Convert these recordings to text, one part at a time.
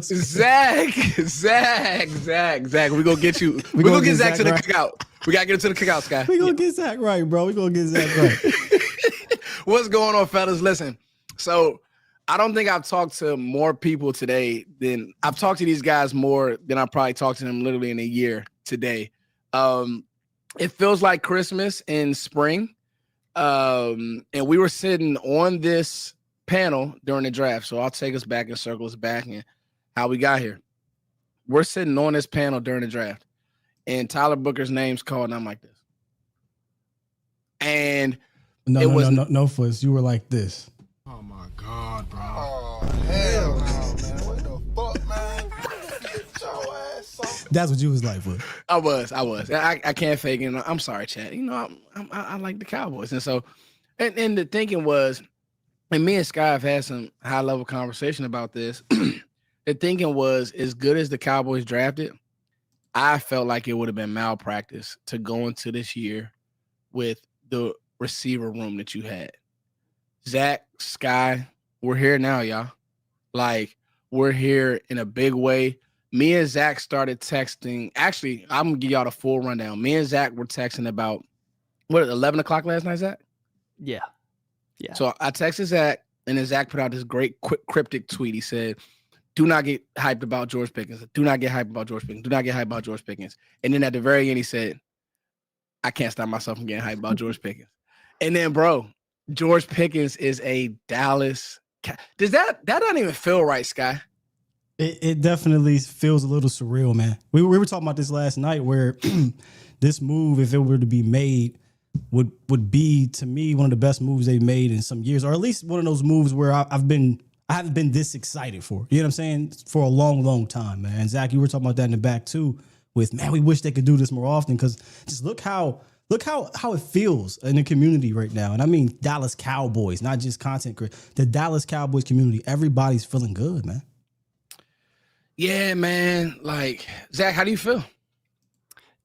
Zach. We're gonna get you. We're gonna get Zach to the cookout. We gotta get him to the cookout, Sky. We're gonna get Zach right, bro. We're gonna get Zach right. What's going on, fellas? Listen, so I don't think I've talked to more people today than I've talked to these guys more than I probably talked to them literally in a year today. It feels like Christmas in spring. And we were sitting on this panel during the draft. So I'll take us back and circle us back and how we got here. We're sitting on this panel during the draft, and Tyler Booker's name's called, and I'm like this. And no, Foots. You were like this. Oh my God, bro. Oh, hell no, man. What the fuck, man? Get your ass off. That's what you was like, Foots. I was. I can't fake it. I'm sorry, Chad. You know, I like the Cowboys. And so, and the thinking was, and me and Sky have had some high level conversation about this. The thinking was, as good as the Cowboys drafted, I felt like it would have been malpractice to go into this year with the receiver room that you had. Zach, Sky, we're here now, y'all. Like, we're here in a big way. Me and Zach started texting. Actually, I'm going to give y'all the full rundown. Me and Zach were texting about, 11 o'clock last night, Zach? Yeah. So I texted Zach, and then Zach put out this great cryptic tweet. He said, do not get hyped about George Pickens. Do not get hyped about George Pickens. Do not get hyped about George Pickens. And then at the very end, he said, I can't stop myself from getting hyped about George Pickens. And then, bro, George Pickens is a Dallas. Does that don't even feel right, Sky? It definitely feels a little surreal, man. We were talking about this last night, where this move, if it were to be made, would be, to me, one of the best moves they've made in some years, or at least one of those moves where I haven't been this excited for. You know what I'm saying? For a long, long time, man. And Zach, you were talking about that in the back too. With, man, we wish they could do this more often, because just look how it feels in the community right now. And I mean Dallas Cowboys, not just content creators. The Dallas Cowboys community, everybody's feeling good, man. Yeah, man. Like, Zach, how do you feel?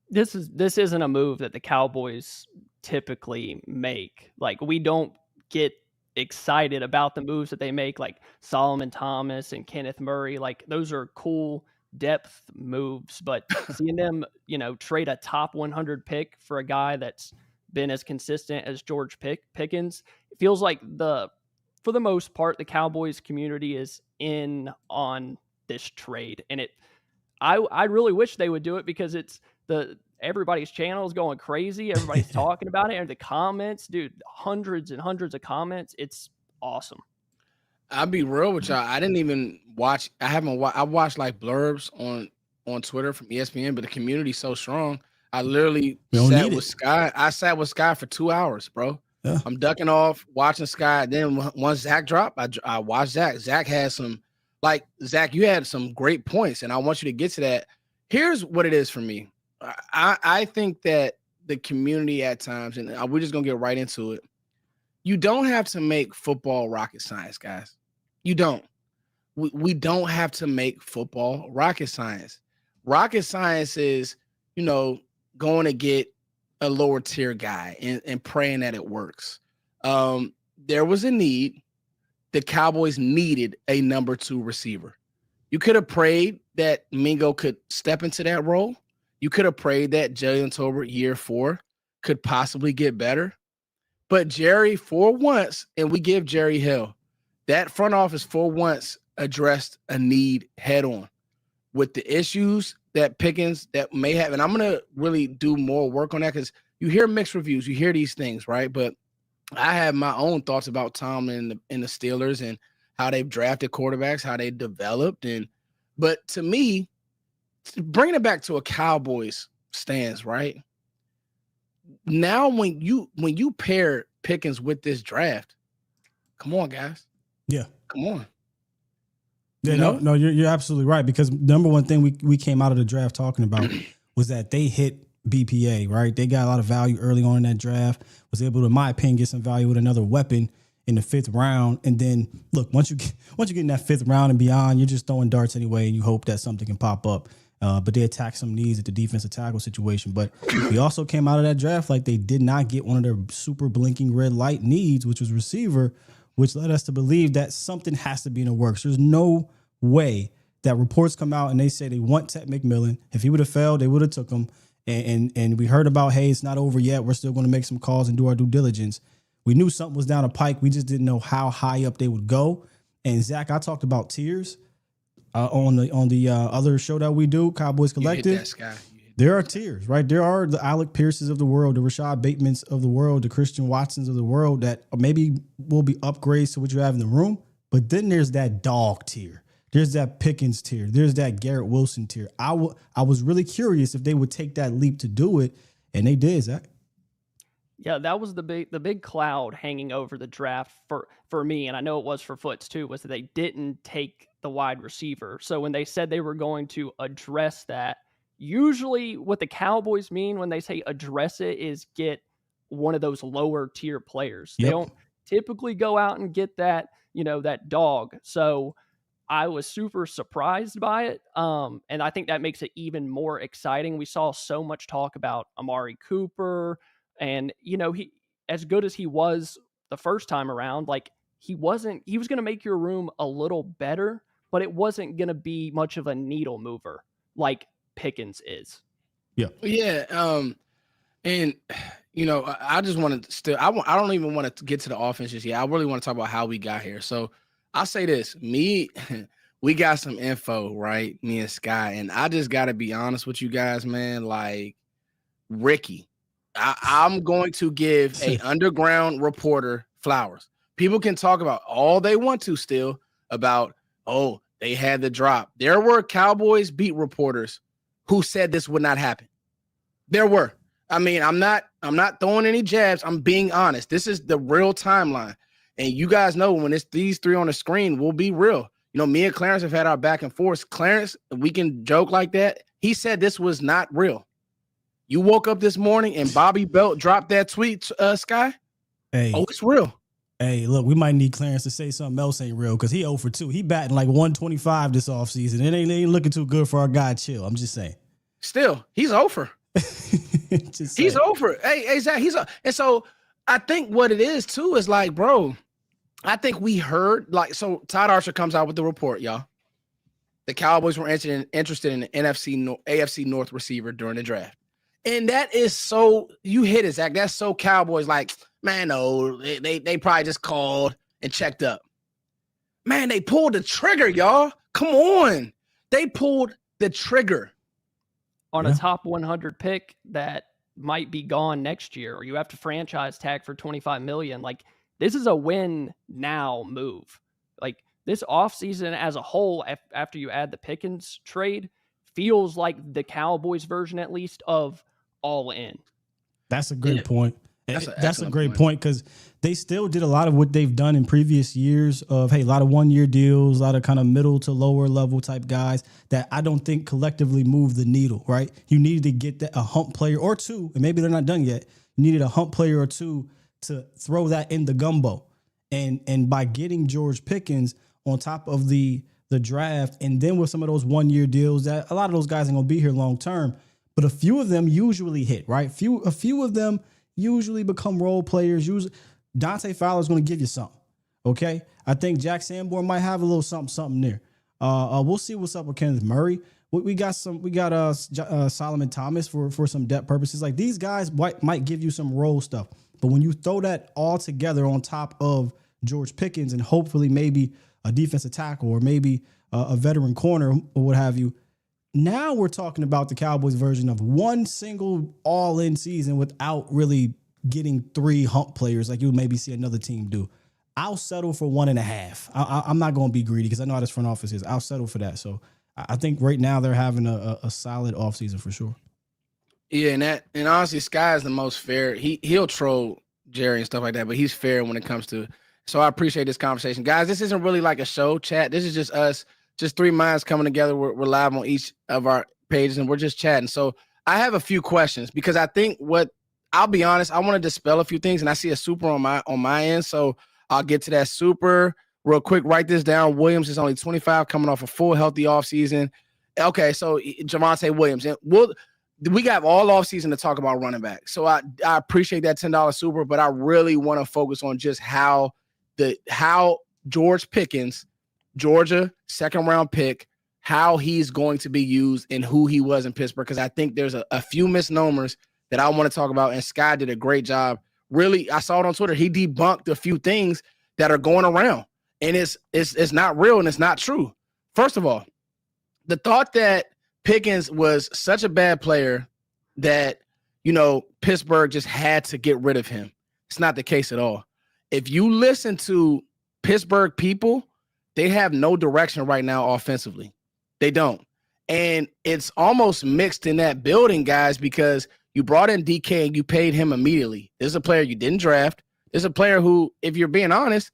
This isn't a move that the Cowboys typically make. Like, we don't get excited about the moves that they make, like Solomon Thomas and Kenneth Murray. Like, those are cool depth moves, but seeing them, trade a top 100 pick for a guy that's been as consistent as George Pickens, it feels like for the most part, the Cowboys community is in on this trade. And I really wish they would do it, because everybody's channel is going crazy. Everybody's talking about it, and the comments, dude, hundreds and hundreds of comments. It's awesome. I'll be real with y'all. I didn't even watch. I watched like blurbs on Twitter from ESPN, but the community's so strong. I literally sat with Sky. I sat with Sky for 2 hours, bro. Yeah. I'm ducking off, watching Sky. Then once Zach dropped, I watched Zach. Zach had some, Zach, you had some great points, and I want you to get to that. Here's what it is for me. I think that the community at times, and we're just going to get right into it, you don't have to make football rocket science, guys. You don't. We don't have to make football rocket science. Rocket science is, going to get a lower tier guy and praying that it works. There was a need. The Cowboys needed a number 2 receiver. You could have prayed that Mingo could step into that role. You could have prayed that Jalen Tolbert, year 4, could possibly get better. But Jerry, for once, and we give Jerry hell, that front office for once addressed a need head on with the issues that Pickens that may have. And I'm going to really do more work on that, because you hear mixed reviews. You hear these things, right? But I have my own thoughts about Tom and the Steelers and how they've drafted quarterbacks, how they developed. But to me, bringing it back to a Cowboys stance, right? Now, when you pair Pickens with this draft, come on, guys. Yeah. Come on. Yeah, no, you're absolutely right, because number one thing we came out of the draft talking about was that they hit BPA, right? They got a lot of value early on in that draft, was able to, in my opinion, get some value with another weapon in the 5th round. And then, look, once you get in that 5th round and beyond, you're just throwing darts anyway, and you hope that something can pop up. But they attacked some needs at the defensive tackle situation. But we also came out of that draft like they did not get one of their super blinking red light needs, which was receiver, which led us to believe that something has to be in the works. There's no way that reports come out and they say they want Ted McMillan. If he would have failed, they would have took him. And we heard about, hey, it's not over yet. We're still going to make some calls and do our due diligence. We knew something was down the pike. We just didn't know how high up they would go. And Zach, I talked about tiers on the other show that we do, Cowboys Collective. There are tiers, right? There are the Alec Pierces of the world, the Rashad Batemans of the world, the Christian Watsons of the world that maybe will be upgrades to what you have in the room. But then there's that dog tier. There's that Pickens tier. There's that Garrett Wilson tier. I was really curious if they would take that leap to do it, and they did, Zach. Yeah, that was the big cloud hanging over the draft for me, and I know it was for Foots too, was that they didn't take the wide receiver. So when they said they were going to address that, usually what the Cowboys mean when they say address it is get one of those lower tier players. Yep. They don't typically go out and get that, that dog. So I was super surprised by it. And I think that makes it even more exciting. We saw so much talk about Amari Cooper and, he, as good as he was the first time around, like he was going to make your room a little better, but it wasn't going to be much of a needle mover like Pickens is. Yeah. Yeah. And I just want to still, I don't even want to get to the offense just yet. I really want to talk about how we got here. So I'll say this, we got some info, right? Me and Sky, and I just got to be honest with you guys, man. Like Ricky, I'm going to give a underground reporter flowers. People can talk about all they want to still about, oh, they had the drop. There were Cowboys beat reporters who said this would not happen. There were. I mean, I'm not throwing any jabs. I'm being honest. This is the real timeline. And you guys know when it's these three on the screen, we'll be real. Me and Clarence have had our back and forth. Clarence, we can joke like that. He said this was not real. You woke up this morning and Bobby Belt dropped that tweet, Sky. Hey. Oh, it's real. Hey, look, we might need Clarence to say something else ain't real because he 0 for 2. He batting like 125 this offseason. It ain't looking too good for our guy, Chill. I'm just saying. Still, he's over. He's over. Hey, Zach, and so I think what it is too is like, bro, I think we heard so Todd Archer comes out with the report, y'all. The Cowboys were interested in an AFC North receiver during the draft. And that is so, you hit it, Zach. That's so Cowboys like, man, no, they probably just called and checked up. Man, they pulled the trigger, y'all. Come on. They pulled the trigger. On a top 100 pick that might be gone next year, or you have to franchise tag for $25 million. Like, this is a win now move. Like, this offseason as a whole, after you add the Pickens trade, feels like the version, at least, of all in. That's a great point. That's a great point because they still did a lot of what they've done in previous years of, hey, a lot of one-year deals, a lot of kind of middle to lower level type guys that I don't think collectively move the needle, right? You needed to get a hump player or two, and maybe they're not done yet. You needed a hump player or two to throw that in the gumbo. And by getting George Pickens on top of the draft, and then with some of those one-year deals that a lot of those guys ain't going to be here long term, but a few of them usually hit, right? A few of them usually become role players. Usually, Dante Fowler's going to give you something, okay? I think Jack Sanborn might have a little something there. We'll see what's up with Kenneth Murray. We got Solomon Thomas for some depth purposes. Like, these guys might give you some role stuff, but when you throw that all together on top of George Pickens and hopefully maybe a defensive tackle or maybe a veteran corner or what have you, now we're talking about the Cowboys version of one single all-in season without really getting three hump players like you maybe see another team do. I'll settle for 1.5. I'm not going to be greedy because I know how this front office is. I'll settle for that. So I think right now they're having a solid offseason for sure. Yeah, and honestly, Sky is the most fair. He'll troll Jerry and stuff like that, but he's fair when it comes to. So I appreciate this conversation, guys. This isn't really like a show chat. This is just us. Just three minds coming together. We're live on each of our pages, and we're just chatting. So I have a few questions because I think I'll be honest, I want to dispel a few things, and I see a super on my end. So I'll get to that super real quick. Write this down. Williams is only 25, coming off a full healthy offseason. Okay, so Javonte Williams, and we got all offseason to talk about running back. So I appreciate that $10 super, but I really want to focus on just how George Pickens, Georgia, second-round pick, how he's going to be used and who he was in Pittsburgh, because I think there's a few misnomers that I want to talk about, and Sky did a great job. Really, I saw it on Twitter. He debunked a few things that are going around, and it's not real and it's not true. First of all, the thought that Pickens was such a bad player that, Pittsburgh just had to get rid of him. It's not the case at all. If you listen to Pittsburgh people, they have no direction right now offensively. They don't. And it's almost mixed in that building, guys, because you brought in DK and you paid him immediately. This is a player you didn't draft. This is a player who, if you're being honest,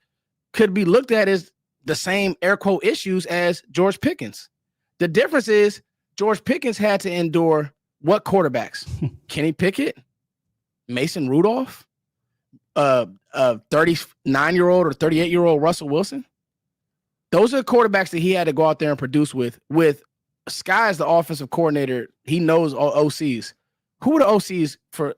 could be looked at as the same air quote issues as George Pickens. The difference is George Pickens had to endure what quarterbacks? Kenny Pickett, Mason Rudolph, 39-year-old or 38-year-old Russell Wilson. Those are the quarterbacks that he had to go out there and produce with. With Sky as the offensive coordinator, he knows all OCs. Who were the OCs for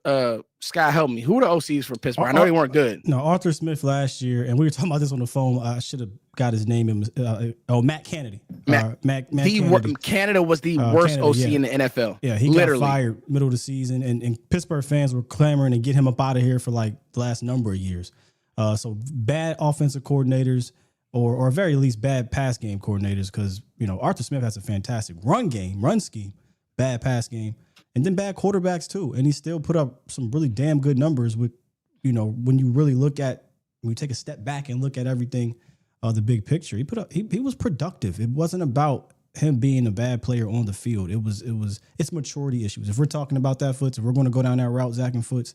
Sky? Help me. Who were the OCs for Pittsburgh? I know they weren't good. No, Arthur Smith last year, and we were talking about this on the phone. I should have got his name. Matt Kennedy. Matt Kennedy. Canada was the worst OC in the NFL. Yeah, he got fired middle of the season, and Pittsburgh fans were clamoring to get him up out of here for like the last number of years. So bad offensive coordinators, or very least bad pass game coordinators, because Arthur Smith has a fantastic run scheme, bad pass game. And then bad quarterbacks too. And he still put up some really damn good numbers with, when you really when you take a step back and look at everything, the big picture, he was productive. It wasn't about him being a bad player on the field. It's maturity issues. If we're talking about that, Foots, if we're going to go down that route, Zach and Foots,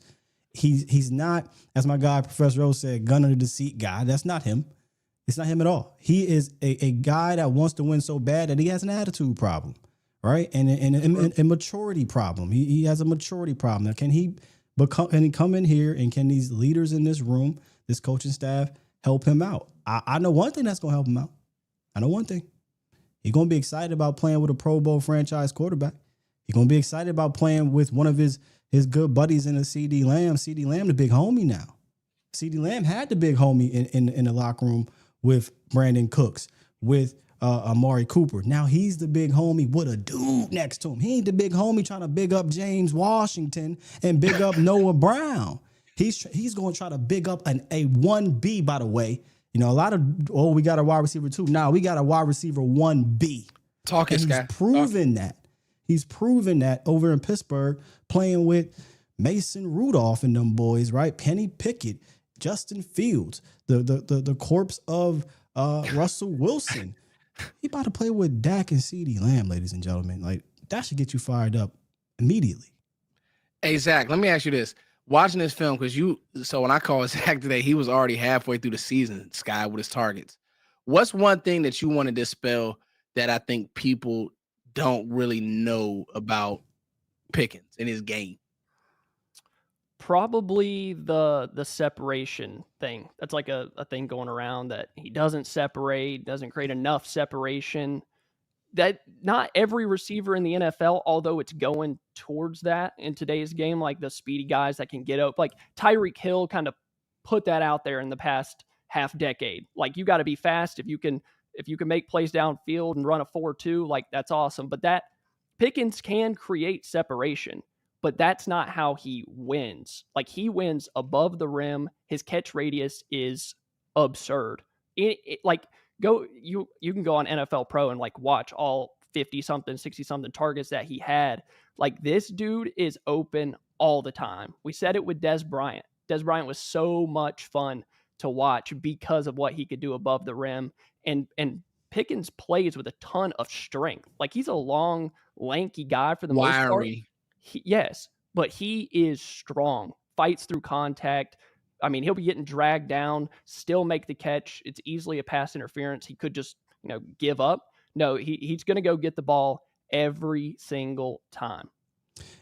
he's not, as my guy, Professor Rose said, gun under the seat guy. That's not him. It's not him at all. He is a guy that wants to win so bad that he has an attitude problem. Right. And a maturity problem. He has a maturity problem. Now, can he come in here and can these leaders in this room, this coaching staff, help him out? I know one thing that's going to help him out. I know one thing. He's going to be excited about playing with a Pro Bowl franchise quarterback. He's going to be excited about playing with one of his good buddies in a CD Lamb. CD Lamb, the big homie now. CD Lamb had the big homie in the locker room with Brandon Cooks, with Amari Cooper. Now he's the big homie with a dude next to him. He ain't the big homie trying to big up James Washington and big up Noah Brown. He's going to try to big up a 1B, by the way. A lot of, we got a wide receiver 2. Now we got a wide receiver 1B. He's proven that. He's proven that over in Pittsburgh, playing with Mason Rudolph and them boys, right? Kenny Pickett, Justin Fields, the corpse of Russell Wilson. He about to play with Dak and CeeDee Lamb, ladies and gentlemen. Like, that should get you fired up immediately. Hey, Zach, let me ask you this. Watching this film, so when I called Zach today, he was already halfway through the season, Sky, with his targets. What's one thing that you want to dispel that I think people don't really know about Pickens in his game? Probably the separation thing. That's like a thing going around, that he doesn't separate, doesn't create enough separation. That not every receiver in the NFL, although it's going towards that in today's game, like the speedy guys that can get up, like Tyreek Hill kind of put that out there in the past half decade. Like, you got to be fast. If you can make plays downfield and run a 4.2, like, that's awesome. But that Pickens can create separation. But that's not how he wins. Like, he wins above the rim. His catch radius is absurd. You can go on NFL Pro and like watch all 50-something, 60-something targets that he had. Like, this dude is open all the time. We said it with Dez Bryant. Dez Bryant was so much fun to watch because of what he could do above the rim. And Pickens plays with a ton of strength. Like, he's a long, lanky guy for the most part. Yes, but he is strong, fights through contact. I mean, he'll be getting dragged down, still make the catch. It's easily a pass interference. He could just, give up. No, he's going to go get the ball every single time.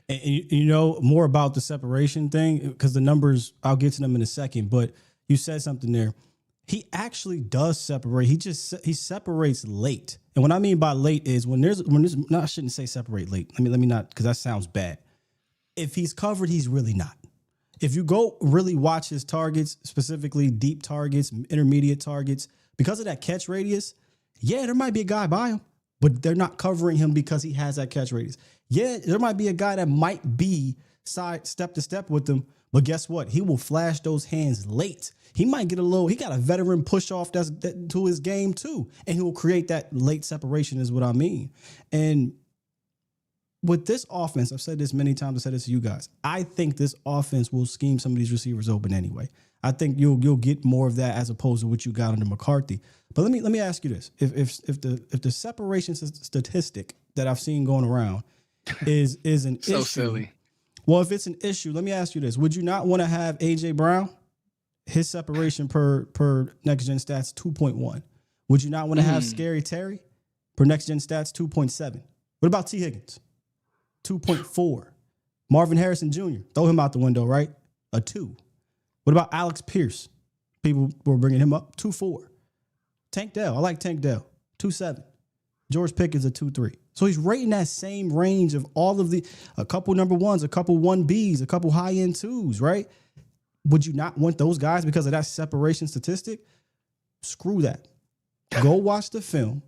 And more about the separation thing, because the numbers, I'll get to them in a second, but you said something there. He actually does separate. He separates late. And what I mean by late is when there's no, I shouldn't say separate late. Let me not, because that sounds bad. If he's covered, he's really not. If you go really watch his targets, specifically deep targets, intermediate targets, because of that catch radius, yeah, there might be a guy by him, but they're not covering him because he has that catch radius. Yeah, there might be a guy that might be side step to step with him, but guess what? He will flash those hands late. He might get he got a veteran push off to his game too, and he will create that late separation is what I mean. And with this offense, I've said this many times, I've said this to you guys, I think this offense will scheme some of these receivers open anyway. I think you'll get more of that as opposed to what you got under McCarthy. But let me ask you this: if the separation statistic that I've seen going around is an issue, so silly. Well, if it's an issue, let me ask you this: would you not want to have AJ Brown? His separation per next gen stats 2.1. Would you not want to have Scary Terry per next gen stats 2.7? What about T Higgins? 2.4. Marvin Harrison Jr. Throw him out the window, right? A 2. What about Alex Pierce? People were bringing him up. 2.4. Tank Dell. I like Tank Dell. 2.7. George Pickens a 2.3. So he's right in that same range of all of a couple number ones, a couple 1Bs, a couple high end 2s, right? Would you not want those guys because of that separation statistic? Screw that. Go watch the film.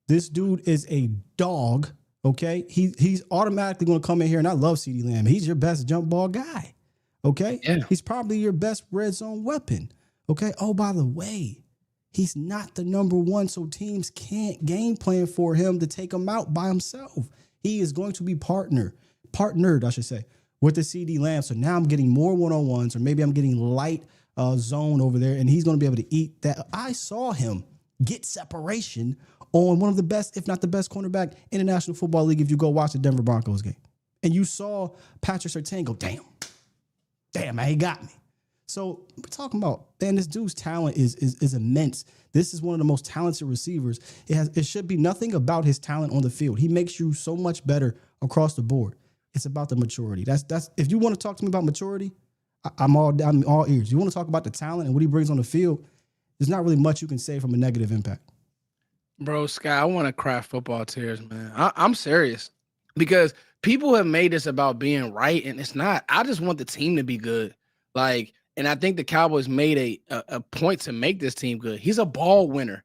This dude is a dog, okay? He's automatically going to come in here, and I love CeeDee Lamb. He's your best jump ball guy, okay? Yeah. He's probably your best red zone weapon, okay? Oh, by the way, he's not the number one, so teams can't game plan for him to take him out by himself. He is going to be partnered, I should say, with the CeeDee Lamb. So now I'm getting more one-on-ones, or maybe I'm getting light zone over there, and he's going to be able to eat that. I saw him get separation on one of the best, if not the best cornerback in the National Football League if you go watch the Denver Broncos game. And you saw Patrick Surtain go, damn, man, he got me. So we're talking about, man, this dude's talent is immense. This is one of the most talented receivers. It should be nothing about his talent on the field. He makes you so much better across the board. It's about the maturity. That's if you want to talk to me about maturity, I'm all ears. You want to talk about the talent and what he brings on the field, there's not really much you can say from a negative impact. Bro, Sky, I want to cry football tears, man. I'm serious because people have made this about being right, and it's not. I just want the team to be good. Like, and I think the Cowboys made a point to make this team good. He's a ball winner.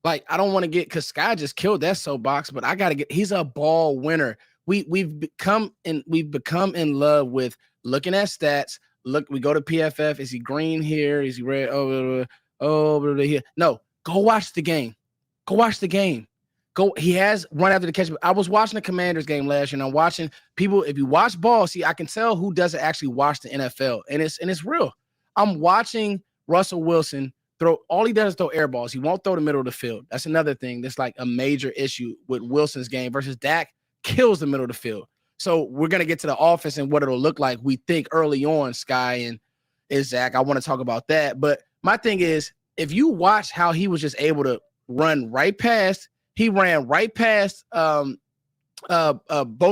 Like, I don't want to get, because Sky just killed that soapbox, but I got to get, he's a ball winner. We've become in love with looking at stats. Look, we go to PFF. Is he green here? Is he red? Here. No, go watch the game. Go watch the game. He has run after the catch. I was watching the Commanders game last year, and I'm watching people. If you watch ball, see, I can tell who doesn't actually watch the NFL, and it's real. I'm watching Russell Wilson throw. All he does is throw air balls. He won't throw the middle of the field. That's another thing that's like a major issue with Wilson's game versus Dak. Kills the middle of the field. So we're going to get to the offense and what it'll look like, we think, early on, Sky and Zach. I want to talk about that. But my thing is, if you watch how he was just able to run right past, he ran right past both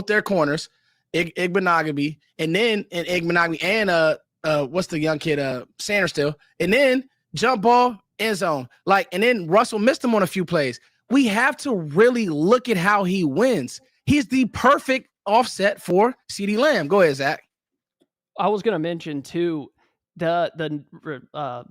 their corners, Igbenogany, and then Igbenogany and what's the young kid, Sanders still, and then jump ball, end zone. Like, and then Russell missed him on a few plays. We have to really look at how he wins. He's the perfect offset for CeeDee Lamb. Go ahead, Zach. I was going to mention, too, the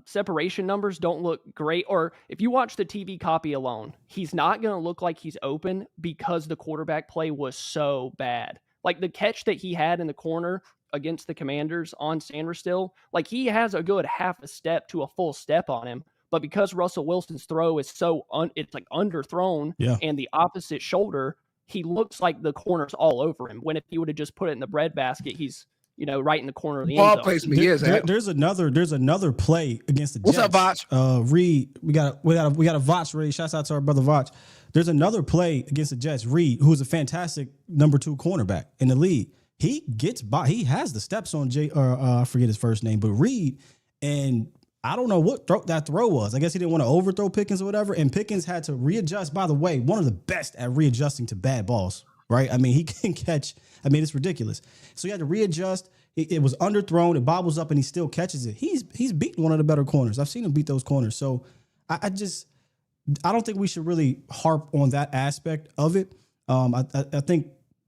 separation numbers don't look great. Or if you watch the TV copy alone, he's not going to look like he's open because the quarterback play was so bad. Like the catch that he had in the corner against the Commanders on Sanders still, like he has a good half a step to a full step on him. But because Russell Wilson's throw is so it's like underthrown and the opposite shoulder, he looks like the corner's all over him. When if he would have just put it in the breadbasket, he's right in the corner of the end zone. Placement, there's another play against the Jets. What's up, Vach? Reed, we got a Vach Reed. Shouts out to our brother Vach. There's another play against the Jets. Reed, who's a fantastic number 2 cornerback in the league. He gets by. He has the steps on I forget his first name, but Reed, and I don't know what that throw was. I guess he didn't want to overthrow Pickens or whatever. And Pickens had to readjust. By the way, one of the best at readjusting to bad balls, right? I mean, he can catch. I mean, it's ridiculous. So he had to readjust. It was underthrown. It bobbles up, and he still catches it. He's beaten one of the better corners. I've seen him beat those corners. So I don't think we should really harp on that aspect of it. I think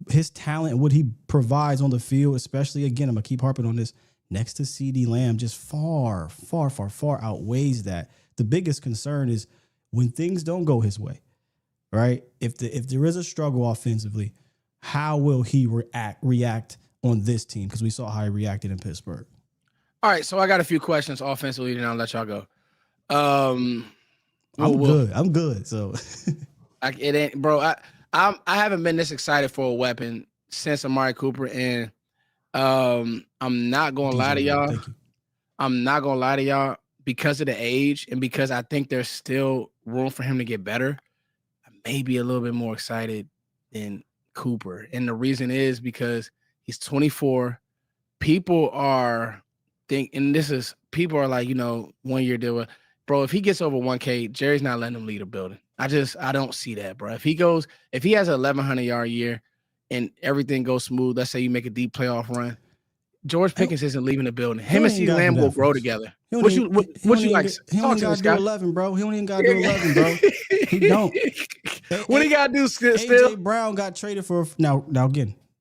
his talent and what he provides on the field, especially, again, I'm going to keep harping on this, next to CeeDee Lamb, just far, far, far, far outweighs that. The biggest concern is when things don't go his way, right? If there is a struggle offensively, how will he react on this team? Because we saw how he reacted in Pittsburgh. All right, so I got a few questions offensively, and I'll let y'all go. I'm good. So it ain't, bro. I haven't been this excited for a weapon since Amari Cooper, and I'm not gonna lie to y'all. I'm not gonna lie to y'all because of the age and because I think there's still room for him to get better. I may be a little bit more excited than Cooper, and the reason is because he's 24. People are like, 1 year deal. Bro, if he gets over 1K, Jerry's not letting him lead a building. I don't see that, bro. If he has a 1,100-yard year and everything goes smooth, let's say you make a deep playoff run, George Pickens isn't leaving the building. Him and CeeDee Lamb will grow together. What you like? He only got to do 11, bro. He only got to do 11, bro. He don't. What he got to do still? AJ Brown got traded for now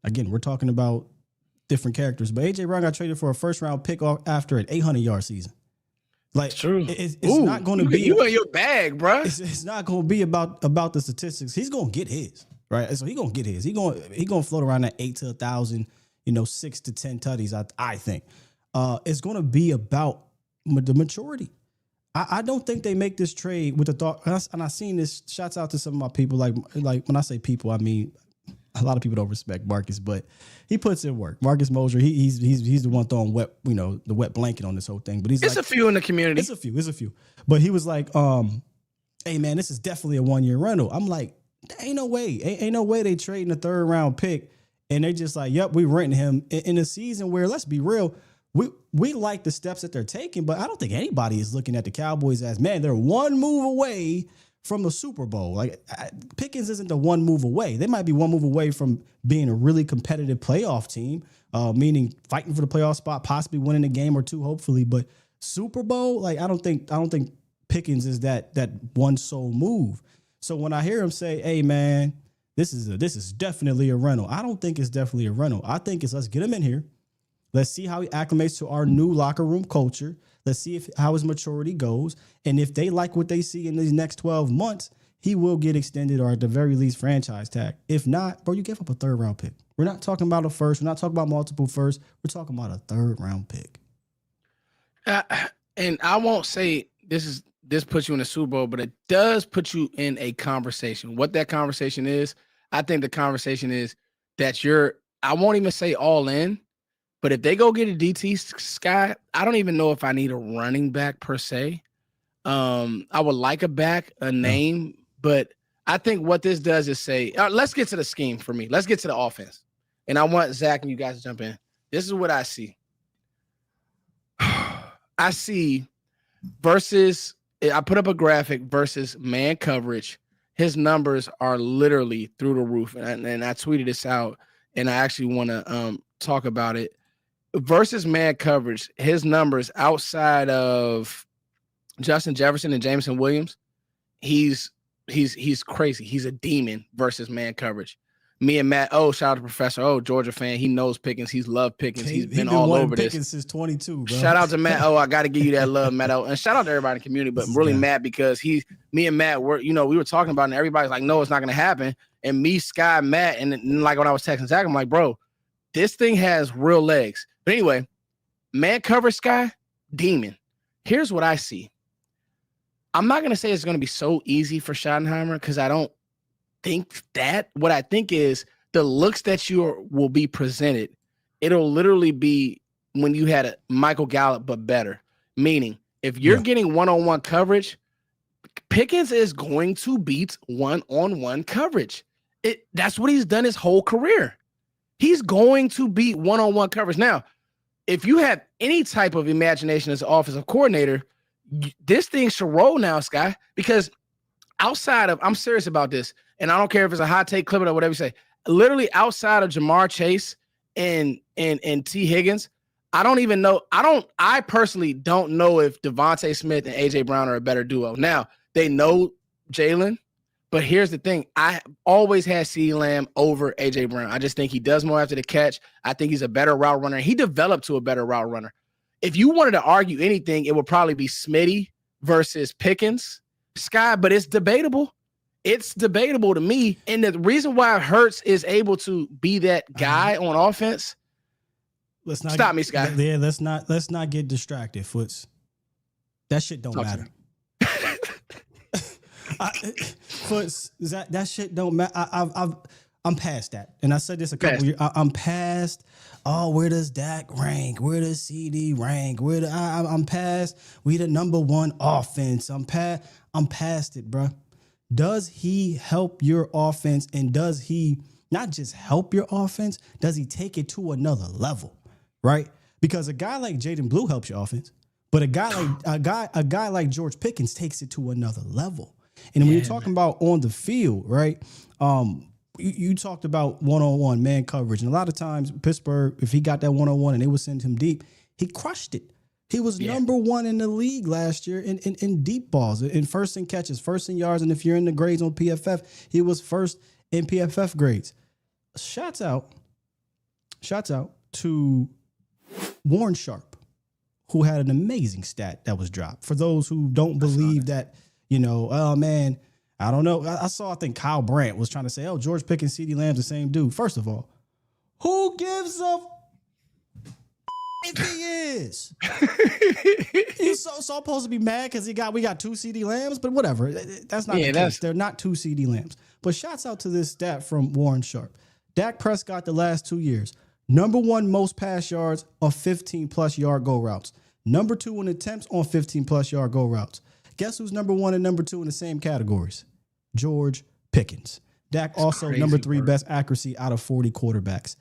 again, we're talking about different characters, but AJ Brown got traded for a first-round pick after an 800-yard season. Like, true. It's not going to be you in your bag, bro. It's not going to be about the statistics. He's going to get his, right? So he's going to get his. He going to float around that 8 to 1,000, 6 to 10 tutties. I think it's going to be about the maturity. I don't think they make this trade with the thought. And I seen this. Shouts out to some of my people. Like when I say people, I mean a lot of people don't respect Marcus, but he puts in work. Marcus Mosher, he's the one throwing the wet blanket on this whole thing. But it's a few in the community. It's a few. But he was like, hey man, this is definitely a 1-year rental. I'm like, ain't no way. Ain't no way they trading a 3rd round pick. And they just like, yep, we renting him in a season where, let's be real, we like the steps that they're taking, but I don't think anybody is looking at the Cowboys as, man, they're one move away from the Super Bowl. Like, Pickens isn't the one move away. They might be one move away from being a really competitive playoff team, meaning fighting for the playoff spot, possibly winning a game or two, hopefully. But Super Bowl, like, I don't think Pickens is that one sole move. So when I hear him say, "Hey man, this is definitely a rental," I don't think it's definitely a rental. I think it's, let's get him in here. Let's see how he acclimates to our new locker room culture. Let's see how his maturity goes. And if they like what they see in these next 12 months, he will get extended or at the very least franchise tag. If not, bro, you give up a 3rd round pick. We're not talking about a first. We're not talking about multiple firsts. We're talking about a 3rd round pick. And I won't say this puts you in a Super Bowl, but it does put you in a conversation. What that conversation is, I think the conversation is that I won't even say all in, but if they go get a DT Sky, I don't even know if I need a running back per se. I would like a name, but I think what this does is say, let's get to the scheme for me. Let's get to the offense. And I want Zach and you guys to jump in. This is what I see. I see versus, I put up a graphic versus man coverage. His numbers are literally through the roof. And I tweeted this out, and I actually want to talk about it. Versus man coverage, his numbers outside of Justin Jefferson and Jameson Williams, he's crazy. He's a demon versus man coverage. Me and Matt, shout out to Professor Georgia fan. He knows Pickens. He's loved Pickens. He's been all over this. Pickens since 22, bro. Shout out to Matt. I got to give you that love, Matt. And shout out to everybody in the community, but really Matt, because me and Matt were, we were talking about it, and everybody's like, no, it's not going to happen. And me, Sky, Matt, and like when I was texting Zach, I'm like, bro, this thing has real legs. But anyway, man coverage, Sky, demon. Here's what I see. I'm not going to say it's going to be so easy for Schottenheimer because I don't think that. What I think is the looks that will be presented, it'll literally be when you had a Michael Gallup, but better. Meaning, if you're getting one-on-one coverage, Pickens is going to beat one-on-one coverage. That's what he's done his whole career. He's going to beat one-on-one coverage. Now, if you have any type of imagination as an offensive coordinator, this thing should roll now, Sky, because outside of, I'm serious about this, and I don't care if it's a hot take, clip it, or whatever you say, literally outside of Jamar Chase and T. Higgins, I personally don't know if Devontae Smith and A.J. Brown are a better duo. Now, they know Jalen, but here's the thing. I always had CeeDee Lamb over A.J. Brown. I just think he does more after the catch. I think he's a better route runner. He developed to a better route runner. If you wanted to argue anything, it would probably be Smitty versus Pickens, Sky, but it's debatable. it's debatable to me. And the reason why Hurts is able to be that guy on offense. Let's not stop me, Sky. Yeah, let's not get distracted, Foots. That shit don't matter. Foots, that shit don't matter. I'm past that, and I said this a couple years. I'm past. Oh, where does Dak rank? Where does CD rank? I'm past. We the number one offense. I'm past it, bro. Does he help your offense, and does he not just help your offense? Does he take it to another level? Right? Because a guy like Jaden Blue helps your offense, but a guy like George Pickens takes it to another level. And when you're talking about on the field, right? You talked about one-on-one man coverage. And a lot of times Pittsburgh, if he got that one-on-one and they would send him deep, he crushed it. He was number one in the league last year in deep balls, in first in catches, first in yards. And if you're in the grades on PFF, he was first in PFF grades. Shouts out to Warren Sharp, who had an amazing stat that was dropped. For those who don't believe that, oh man, I don't know. I think Kyle Brandt was trying to say, George Pickens, CeeDee Lamb's the same dude. First of all, who gives a if he is? He's so supposed to be mad because we got two CeeDee Lambs, but whatever. That's not the case. They're not two CeeDee Lambs. But shouts out to this stat from Warren Sharp. Dak Prescott the last 2 years, number one most pass yards on 15-plus yard go routes. Number two in attempts on 15-plus yard go routes. Guess who's number one and number two in the same categories? George Pickens. Dak also number three best accuracy out of 40 quarterbacks.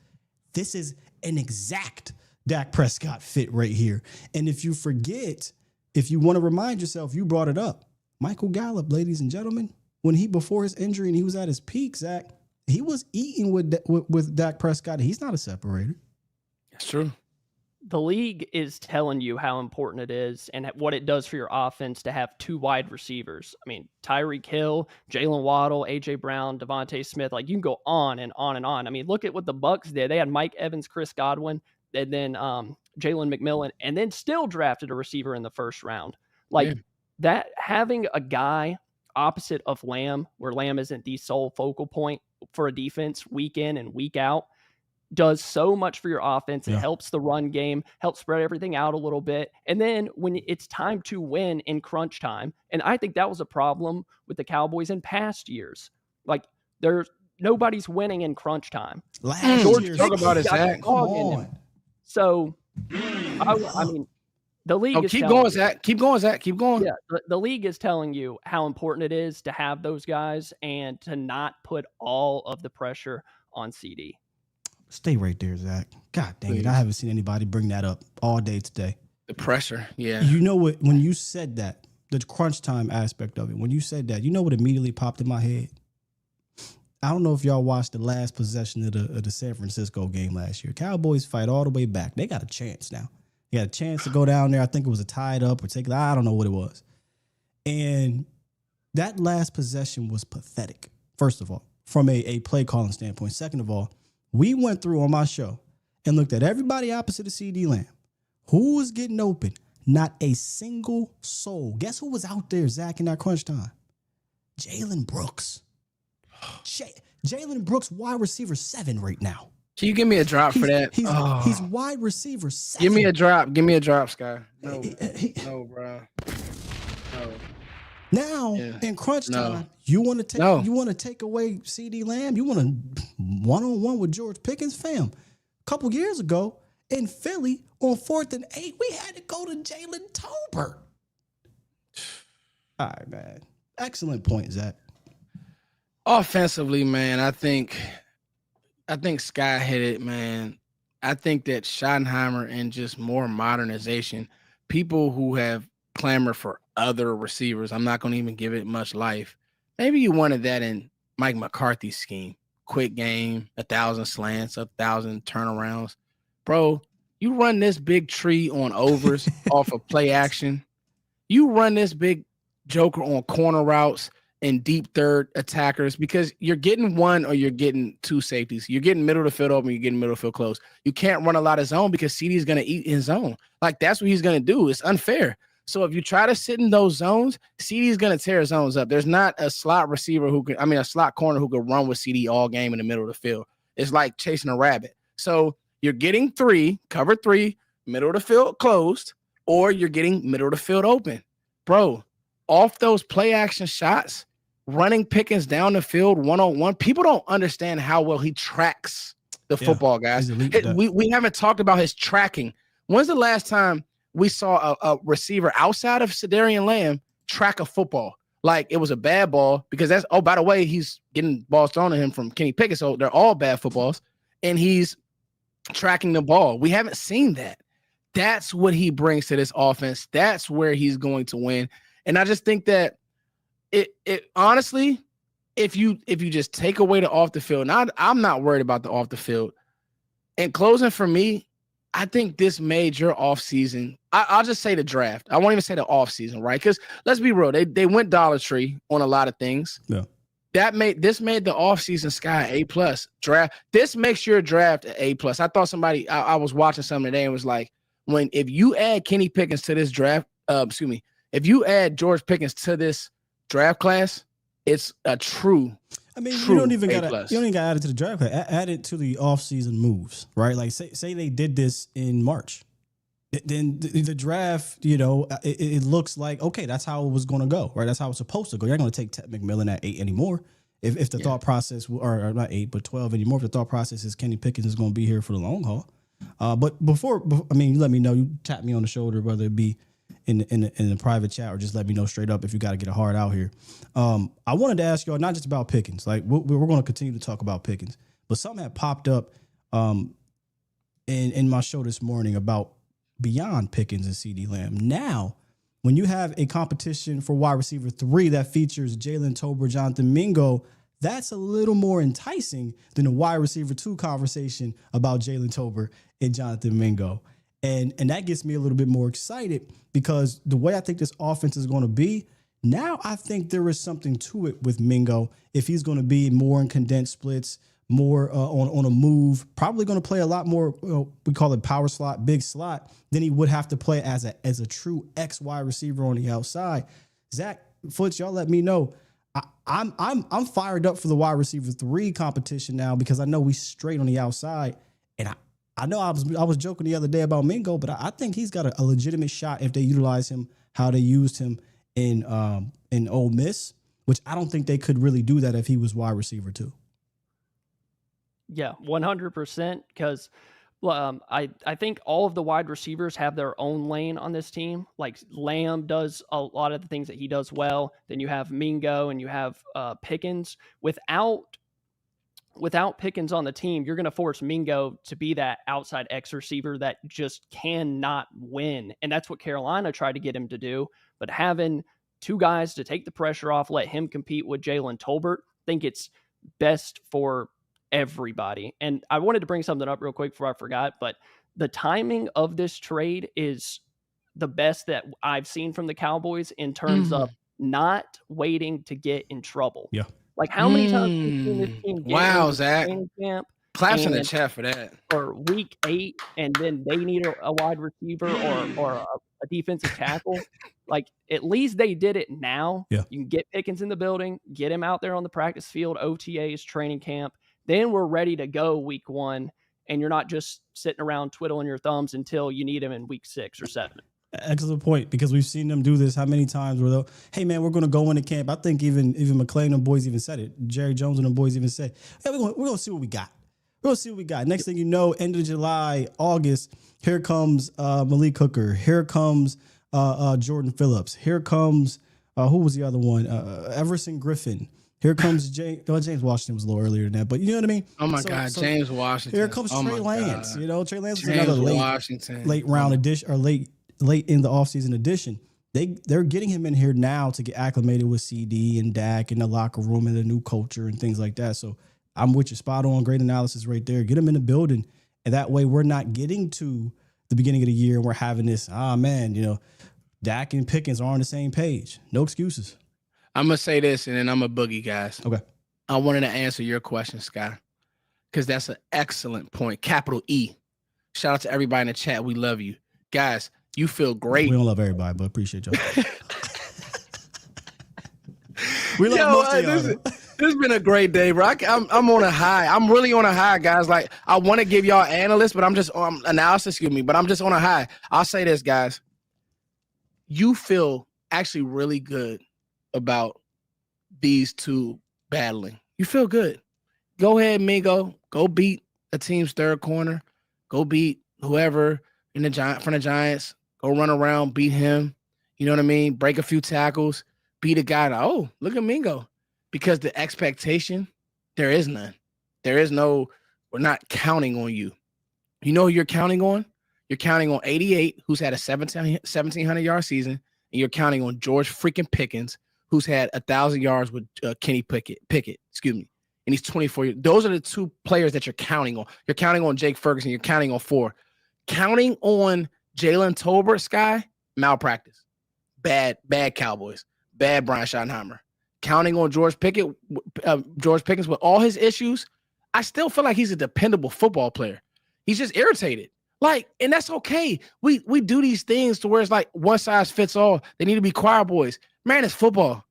This is an exact Dak Prescott fit right here. And if you forget, if you want to remind yourself, you brought it up. Michael Gallup, ladies and gentlemen, when before his injury and he was at his peak, Zach, he was eating with Dak Prescott. He's not a separator. That's true. The league is telling you how important it is and what it does for your offense to have two wide receivers. I mean, Tyreek Hill, Jalen Waddle, A.J. Brown, Devontae Smith. Like, you can go on and on and on. I mean, look at what the Bucs did. They had Mike Evans, Chris Godwin, and then Jalen McMillan, and then still drafted a receiver in the first round. Like, that, having a guy opposite of Lamb, where Lamb isn't the sole focal point for a defense week in and week out, does so much for your offense. It helps the run game, helps spread everything out a little bit. And then when it's time to win in crunch time, and I think that was a problem with the Cowboys in past years. Like, nobody's winning in crunch time. George, talk about his Zach. So, I mean, the league is keep going, Zach. Keep going, Zach. Keep going. Yeah, the league is telling you how important it is to have those guys and to not put all of the pressure on CD. Stay right there, Zach. God dang it. I haven't seen anybody bring that up all day today. The pressure, yeah. You know what? When you said that, the crunch time aspect of it, when you said that, you know what immediately popped in my head? I don't know if y'all watched the last possession of the San Francisco game last year. Cowboys fight all the way back. They got a chance now. They got a chance to go down there. I think it was a tied up or I don't know what it was. And that last possession was pathetic, first of all, from a play calling standpoint. Second of all, we went through on my show and looked at everybody opposite of CeeDee Lamb. Who was getting open? Not a single soul. Guess who was out there, Zach, in that crunch time? Jalen Brooks. Jalen Brooks, wide receiver 7 right now. Can you give me a drop for that? He's wide receiver 7. Give me a drop. Give me a drop, Sky. No, bro. No. Now in crunch time, you want to take away CeeDee Lamb. You want to one-on-one with George Pickens, fam. A couple years ago in Philly on 4th and 8, we had to go to Jalen Tolbert. All right, man. Excellent point, Zach. Offensively, man, I think Sky hit it, man. I think that Schottenheimer and just more modernization, people who have clamored for other receivers, I'm not going to even give it much life. Maybe you wanted that in Mike McCarthy's scheme. Quick game, 1,000 slants, 1,000 turnarounds. Bro, you run this big tree on overs off of play action. You run this big joker on corner routes and deep third attackers because you're getting one or you're getting two safeties. You're getting middle of the field open, you're getting middle of the field close. You can't run a lot of zone because CD is going to eat in zone. Like, that's what he's going to do. It's unfair. So if you try to sit in those zones, CD is going to tear zones up. There's not a slot receiver a slot corner who could run with CD all game in the middle of the field. It's like chasing a rabbit. So you're getting cover 3, middle of the field closed, or you're getting middle of the field open. Bro, off those play action shots, running Pickens down the field one-on-one, people don't understand how well he tracks the football, guys. We haven't talked about his tracking. When's the last time we saw a receiver outside of Sedarian Lamb track a football? Like it was a bad ball, because by the way, he's getting balls thrown at him from Kenny Pickens, so they're all bad footballs, and he's tracking the ball. We haven't seen that. That's what he brings to this offense. That's where he's going to win. And I just think that it honestly, if you just take away the off the field, and I'm not worried about the off the field. And closing for me, I think this made your offseason. I'll just say the draft. I won't even say the offseason, right? Because let's be real, they went Dollar Tree on a lot of things. Yeah. This made the offseason Sky A+ draft. This makes your draft an A+. I thought somebody I was watching something today and was like, if you add Kenny Pickens to this draft, if you add George Pickens to this draft class, it's a true. I mean, you don't even got to add it to the draft class. Add it to the offseason moves, right? Like say they did this in March. Then the draft, it looks like, okay, that's how it was going to go, right? That's how it's supposed to go. You're not going to take Ted McMillan at 8 anymore. If the thought process, or not 8, but 12 anymore, if the thought process is Kenny Pickens is going to be here for the long haul. But before, you let me know, you tap me on the shoulder, whether it be in the private chat or just let me know straight up if you got to get a hard out here. I wanted to ask y'all not just about Pickens. Like we're going to continue to talk about Pickens, but something had popped up in my show this morning about beyond Pickens and CD Lamb. Now, when you have a competition for wide receiver 3 that features Jalen Tolbert, Jonathan Mingo, that's a little more enticing than the wide receiver 2 conversation about Jalen Tolbert and Jonathan Mingo. And that gets me a little bit more excited, because the way I think this offense is going to be, now I think there is something to it with Mingo. If he's going to be more in condensed splits, more on a move, probably going to play a lot more, we call it power slot, big slot, than he would have to play as a true X wide receiver on the outside. Zach, Foots, y'all let me know. I'm fired up for the wide receiver 3 competition now, because I know we straight on the outside, and I know I was joking the other day about Mingo, but I think he's got a legitimate shot if they utilize him how they used him in Ole Miss, which I don't think they could really do that if he was wide receiver 2. Yeah, 100%. Because I think all of the wide receivers have their own lane on this team. Like Lamb does a lot of the things that he does well. Then you have Mingo and you have Pickens. Without Pickens on the team, you're going to force Mingo to be that outside X receiver that just cannot win. And that's what Carolina tried to get him to do. But having 2 guys to take the pressure off, let him compete with Jalen Tolbert, I think it's best for everybody. And I wanted to bring something up real quick before I forgot, but the timing of this trade is the best that I've seen from the Cowboys in terms of not waiting to get in trouble. Yeah. Like how many times have you seen this team get Zach. Camp Claps in the chat for that. For week 8, and then they need a wide receiver or a defensive tackle. Like at least they did it now. Yeah. You can get Pickens in the building, get him out there on the practice field, OTAs, training camp. Then we're ready to go week 1, and you're not just sitting around twiddling your thumbs until you need him in week 6 or 7. Excellent point, because we've seen them do this how many times where they'll, hey man, we're going to go into camp. I think even McClain and the boys even said it. Jerry Jones and the boys even said, hey, we're going to see what we got. We're going to see what we got. Next thing you know, end of July, August, here comes Malik Hooker. Here comes Jordan Phillips. Here comes, who was the other one? Everson Griffin. Here comes James Washington was a little earlier than that, but you know what I mean? Oh my God, James Washington. Here comes Trey Lance. God. Trey Lance is another late round addition, or late in the offseason addition. They're getting him in here now to get acclimated with CD and Dak in the locker room and the new culture and things like that. So I'm with you. Spot on. Great analysis right there. Get him in the building. And that way we're not getting to the beginning of the year and we're having this, Dak and Pickens are on the same page. No excuses. I'm going to say this, and then I'm a boogie, guys. Okay. I wanted to answer your question, Sky, because that's an excellent point. Capital E. Shout out to everybody in the chat. We love you. Guys, You feel great. We don't love everybody, but appreciate y'all. We love most of y'all. This has been a great day, bro. I'm on a high. I'm really on a high, guys. Like, I want to give y'all analysts, but I'm just on analysis, excuse me, but I'm just on a high. I'll say this, guys. You feel actually really good about these two battling. You feel good. Go ahead, Mingo. Go beat a team's third corner. Go beat whoever in the from the Giants. Go run around, beat him. You know what I mean? Break a few tackles. Beat a guy. Oh, look at Mingo. Because the expectation, there is none. There is no, we're not counting on you. You know who you're counting on? You're counting on 88, who's had a 1,700-yard season, and you're counting on George freaking Pickens, who's had 1,000 yards with Kenny Pickett, excuse me, and he's 24 years. Those are the two players that you're counting on. You're counting on Jake Ferguson. You're counting on 4. Counting on Jalen Tolbert, Sky, malpractice. Bad Cowboys. Bad Brian Schottenheimer. Counting on George Pickens with all his issues, I still feel like he's a dependable football player. He's just irritated. Like, and that's okay. We do these things to where it's like one size fits all. They need to be choir boys. Man, it's football.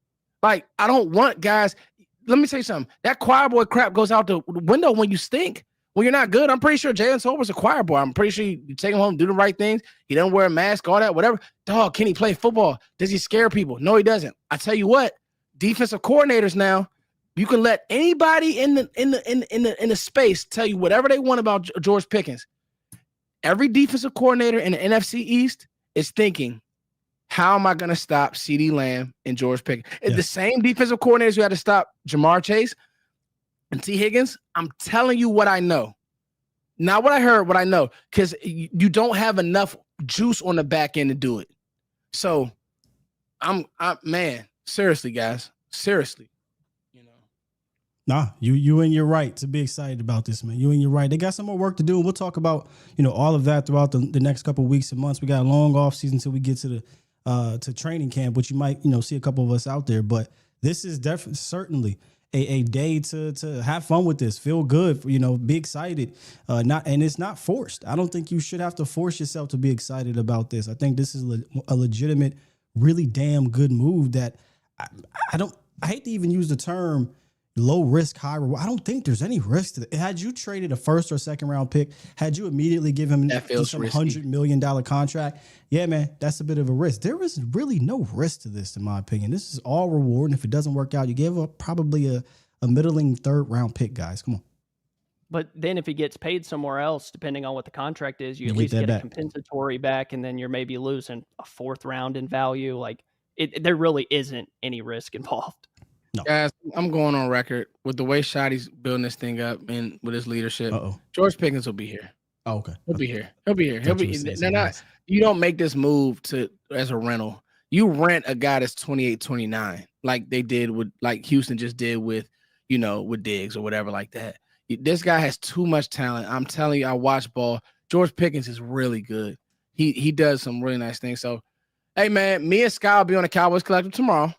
Like, I don't want guys. Let me tell you something. That choir boy crap goes out the window when you stink. When you're not good. I'm pretty sure Jalen Tolbert's a choir boy. I'm pretty sure you take him home, do the right things. He doesn't wear a mask, all that, whatever. Dog, can he play football? Does he scare people? No, he doesn't. I tell you what. Defensive coordinators now, you can let anybody in the space tell you whatever they want about George Pickens. Every defensive coordinator in the NFC East is thinking, how am I going to stop CeeDee Lamb and George Pickens? Yeah. The same defensive coordinators who had to stop Jamar Chase and T. Higgins, I'm telling you what I know. Not what I heard, what I know, because you don't have enough juice on the back end to do it. So, man. Seriously, guys. Seriously. You know. Nah, you and you're right to be excited about this, man. You and you're right. They got some more work to do, and we'll talk about, all of that throughout the next couple of weeks and months. We got a long off season until we get to the training camp, which you might, see a couple of us out there. But this is definitely certainly a day to have fun with this, feel good, be excited. And it's not forced. I don't think you should have to force yourself to be excited about this. I think this is a legitimate, really damn good move that I hate to even use the term low risk, high reward. I don't think there's any risk to it. Had you traded a first or second round pick, had you immediately given him some $100 million contract, yeah, man, that's a bit of a risk. There is really no risk to this, in my opinion. This is all reward. And if it doesn't work out, you give up probably a middling third round pick, guys. Come on. But then if he gets paid somewhere else, depending on what the contract is, you at least get a compensatory back, and then you're maybe losing a 4th round in value. Like, there really isn't any risk involved. No. Guys, I'm going on record with the way Shotty's building this thing up and with his leadership. George Pickens will be here. Oh, okay. He'll be here. You don't make this move as a rental. You rent a guy that's 28, 29, like they did like Houston just did with Diggs or whatever like that. This guy has too much talent. I'm telling you, I watch ball. George Pickens is really good. He does some really nice things. So, hey, man, me and Sky will be on the Cowboys Collective tomorrow.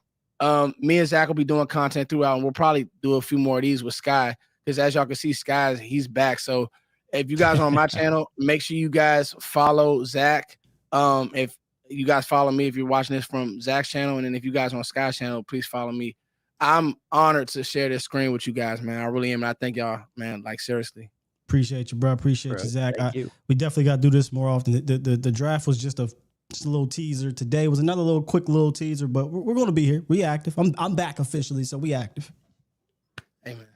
Me and Zach will be doing content throughout, and we'll probably do a few more of these with Sky because, as y'all can see, he's back. So if you guys are on my channel, make sure you guys follow Zach. If you guys follow me, if you're watching this from Zach's channel, and then if you guys are on Sky's channel, please follow me. I'm honored to share this screen with you guys, man. I really am. And I thank y'all, man. Like, seriously. Appreciate you, bro. Appreciate you, Zach. We definitely got to do this more often. The draft was just a little teaser. Today was another quick little teaser, but we're going to be here. We active. I'm back officially, so we active. Amen.